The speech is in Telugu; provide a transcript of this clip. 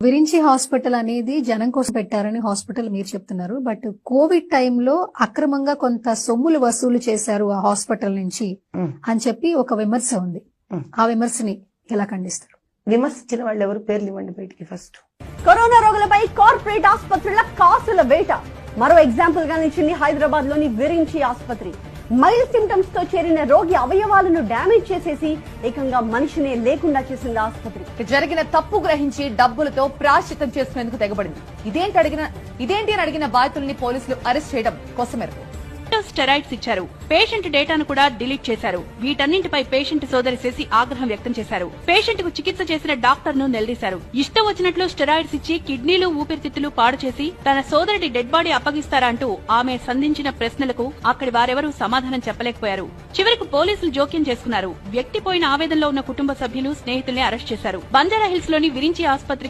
విరించి హాస్పిటల్ అనేది జనం కోసం పెట్టారని హాస్పిటల్ మీరు చెప్తున్నారు. బట్ కోవిడ్ టైంలో అక్రమంగా కొంత సొమ్ములు వసూలు చేశారు ఆ హాస్పిటల్ నుంచి అని చెప్పి ఒక విమర్శ ఉంది. ఆ విమర్శని ఎలా ఖండిస్తారు? విమర్శించిన వాళ్ళు ఎవరు? పేర్లు ఇవ్వండి బయటికి ఫస్ట్. కరోనా రోగులపై కార్పొరేట్ ఆసుపత్రుల కాసుల వేట మరో ఎగ్జాంపుల్ గా నిలిచింది హైదరాబాద్ లోని విరించి ఆసుపత్రి. మైల్డ్ సిమ్టమ్స్ తో చేరిన రోగి అవయవాలను డ్యామేజ్ చేసేసి ఏకంగా మనిషినే లేకుండా చేసింది ఆసుపత్రి. జరిగిన తప్పు గ్రహించి డబ్బులతో ప్రాశ్చితం చేసుకునేందుకు తెగబడింది. ఇదేంటి అని అడిగిన బాధితుల్ని పోలీసులు అరెస్ట్ చేయడం కోసమెరుపు. స్టెరాయిడ్స్ ఇచ్చారు, పేషెంట్ డేటాను కూడా డిలీట్ చేశారు. వీటన్నింటిపై పేషెంట్ సోదరి శశి ఆగ్రహం వ్యక్తం చేశారు. పేషెంట్ కు చికిత్స చేసిన డాక్టర్ ను నిలదీశారు. ఇష్టం వచ్చినట్లు స్టెరాయిడ్స్ ఇచ్చి కిడ్నీలు ఊపిరితిత్తులు పాడు చేసి తన సోదరుడి డెడ్ బాడీ అప్పగిస్తారా అంటూ ఆమె సంధించిన ప్రశ్నలకు అక్కడి వారెవరూ సమాధానం చెప్పలేకపోయారు. చివరికి పోలీసులు జోక్యం చేసుకున్నారు. వ్యక్తి పోయిన ఆవేదనలో ఉన్న కుటుంబ సభ్యులు, స్నేహితుల్ని అరెస్ట్ చేశారు. బంజారాహిల్స్ లోని విరించి ఆసుపత్రి